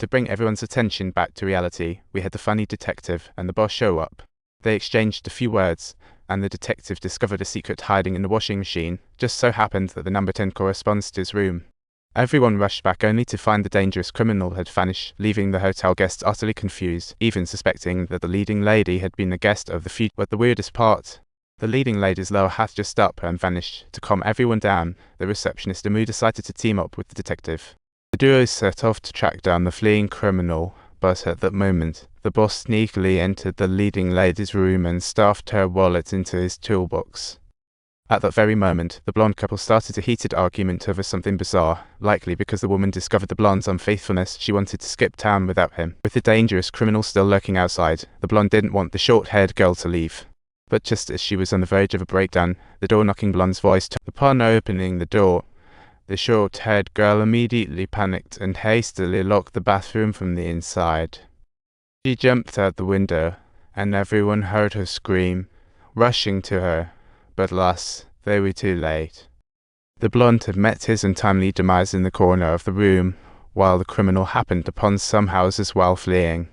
To bring everyone's attention back to reality, we had the funny detective and the boss show up. They exchanged a few words, and the detective discovered a secret hiding in the washing machine. Just so happened that the number 10 corresponds to his room. Everyone rushed back only to find the dangerous criminal had vanished, leaving the hotel guests utterly confused, even suspecting that the leading lady had been a guest of the feud. But the weirdest part, the leading lady's lower half just up and vanished. To calm everyone down, the receptionist Amu decided to team up with the detective. The duo set off to track down the fleeing criminal, but at that moment, the boss sneakily entered the leading lady's room and stuffed her wallet into his toolbox. At that very moment, the blonde couple started a heated argument over something bizarre, likely because the woman discovered the blonde's unfaithfulness. She wanted to skip town without him. With the dangerous criminal still lurking outside, the blonde didn't want the short-haired girl to leave. But just as she was on the verge of a breakdown, the door-knocking blonde's voice turned. Upon opening the door, the short-haired girl immediately panicked and hastily locked the bathroom from the inside. She jumped out the window, and everyone heard her scream, rushing to her. But alas, they were too late. The blonde had met his untimely demise in the corner of the room, while the criminal happened upon some houses while fleeing.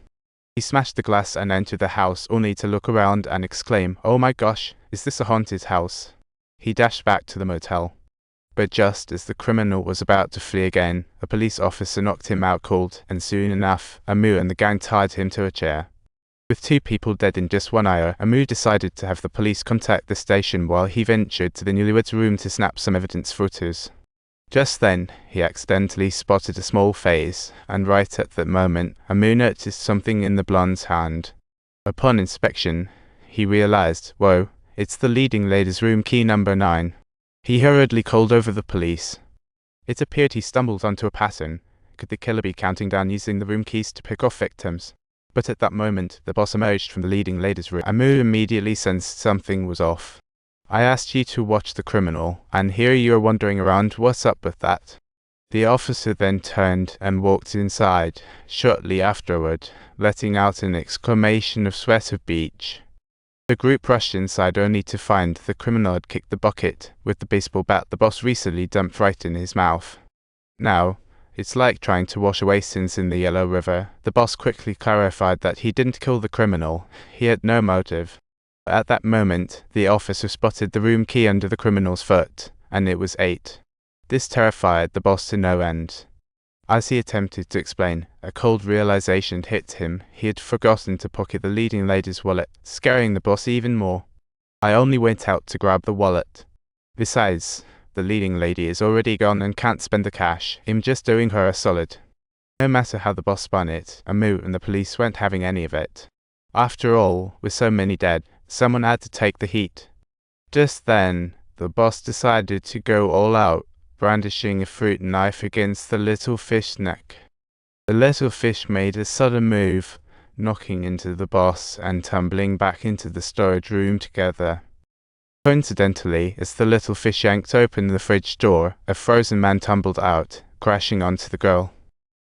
He smashed the glass and entered the house, only to look around and exclaim, "Oh my gosh, is this a haunted house?" He dashed back to the motel. But just as the criminal was about to flee again, a police officer knocked him out cold, and soon enough, Amu and the gang tied him to a chair. With 2 people dead in just 1 hour, Amu decided to have the police contact the station while he ventured to the newlyweds' room to snap some evidence photos. Just then, he accidentally spotted a small face, and right at that moment, Amu noticed something in the blonde's hand. Upon inspection, he realized, whoa, it's the leading lady's room key number 9. He hurriedly called over the police. It appeared he stumbled onto a pattern. Could the killer be counting down using the room keys to pick off victims? But at that moment, the boss emerged from the leading lady's room. Amu immediately sensed something was off. "I asked you to watch the criminal, and here you are wandering around. What's up with that?" The officer then turned and walked inside, shortly afterward, letting out an exclamation of sweat of beach. The group rushed inside only to find the criminal had kicked the bucket with the baseball bat the boss recently dumped right in his mouth. Now, it's like trying to wash away sins in the Yellow River. The boss quickly clarified that he didn't kill the criminal. He had no motive. At that moment, the officer spotted the room key under the criminal's foot, and it was 8. This terrified the boss to no end. As he attempted to explain, a cold realization hit him. He had forgotten to pocket the leading lady's wallet, scaring the boss even more. "I only went out to grab the wallet. Besides, the leading lady is already gone and can't spend the cash. I'm just doing her a solid." No matter how the boss spun it, Amu and the police weren't having any of it. After all, with so many dead, someone had to take the heat. Just then, the boss decided to go all out, brandishing a fruit knife against the little fish's neck. The little fish made a sudden move, knocking into the boss and tumbling back into the storage room together. Coincidentally, as the little fish yanked open the fridge door, a frozen man tumbled out, crashing onto the girl.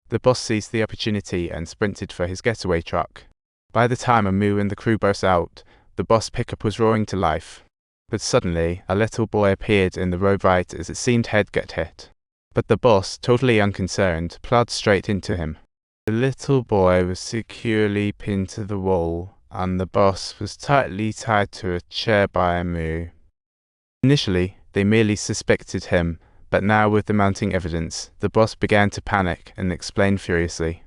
The boss seized the opportunity and sprinted for his getaway truck. By the time Amu and the crew burst out, the boss pickup was roaring to life. But suddenly, a little boy appeared in the road right as it seemed he'd get hit. But the boss, totally unconcerned, plowed straight into him. The little boy was securely pinned to the wall, and the boss was tightly tied to a chair by Amu. Initially, they merely suspected him, but now with the mounting evidence, the boss began to panic and explained furiously,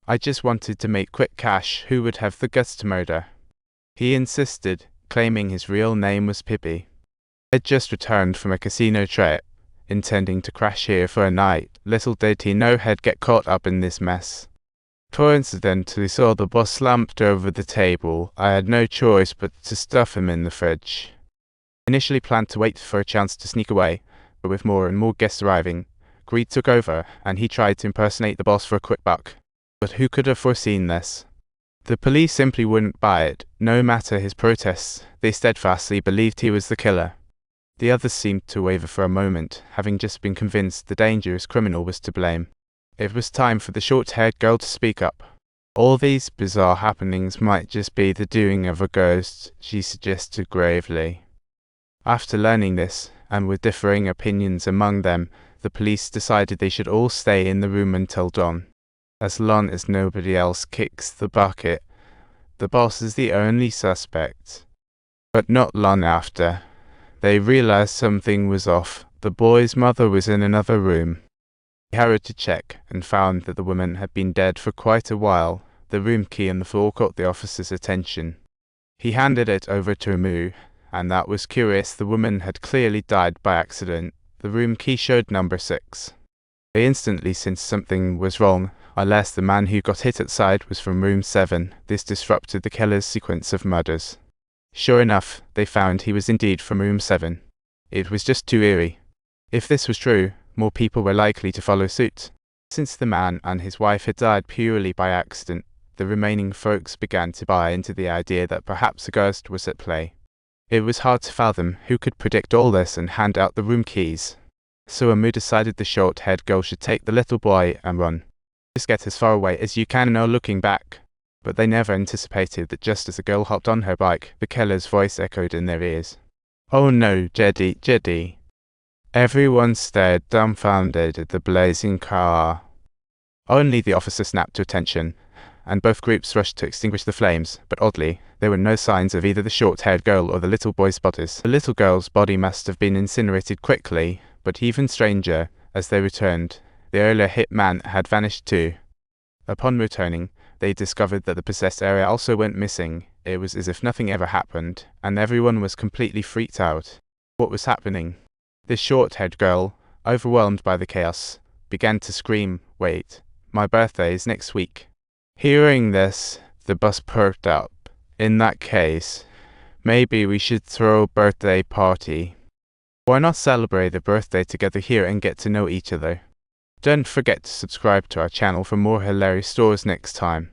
"I just wanted to make quick cash. Who would have the guts to murder?" He insisted, claiming his real name was Pippi. He'd just returned from a casino trip, intending to crash here for a night. Little did he know he'd get caught up in this mess. Coincidentally saw the boss slumped over the table. I had no choice but to stuff him in the fridge. Initially planned to wait for a chance to sneak away, but with more and more guests arriving, greed took over, and he tried to impersonate the boss for a quick buck. But who could have foreseen this? The police simply wouldn't buy it. No matter his protests, they steadfastly believed he was the killer. The others seemed to waver for a moment, having just been convinced the dangerous criminal was to blame. It was time for the short-haired girl to speak up. "All these bizarre happenings might just be the doing of a ghost," she suggested gravely. After learning this, and with differing opinions among them, the police decided they should all stay in the room until dawn. As long as nobody else kicks the bucket, the boss is the only suspect. But not long after, they realized something was off. The boy's mother was in another room. He hurried to check and found that the woman had been dead for quite a while. The room key on the floor caught the officer's attention. He handed it over to Mu, and that was curious. The woman had clearly died by accident. The room key showed number 6. They instantly sensed something was wrong, unless the man who got hit outside was from room 7. This disrupted the killer's sequence of murders. Sure enough, they found he was indeed from room 7. It was just too eerie. If this was true, more people were likely to follow suit. Since the man and his wife had died purely by accident, the remaining folks began to buy into the idea that perhaps a ghost was at play. It was hard to fathom who could predict all this and hand out the room keys. So Amu decided the short-haired girl should take the little boy and run. Just get as far away as you can, no looking back. But they never anticipated that just as the girl hopped on her bike, the killer's voice echoed in their ears. "Oh no, Jedi, Jedi." Everyone stared dumbfounded at the blazing car. Only the officer snapped to attention, and both groups rushed to extinguish the flames, but oddly, there were no signs of either the short-haired girl or the little boy's bodies. The little girl's body must have been incinerated quickly, but even stranger, as they returned, the earlier hit man had vanished too. Upon returning, they discovered that the possessed area also went missing. It was as if nothing ever happened, and everyone was completely freaked out. What was happening? This short-haired girl, overwhelmed by the chaos, began to scream, "Wait, my birthday is next week." Hearing this, the boss perked up. "In that case, maybe we should throw a birthday party. Why not celebrate the birthday together here and get to know each other?" Don't forget to subscribe to our channel for more hilarious stories next time.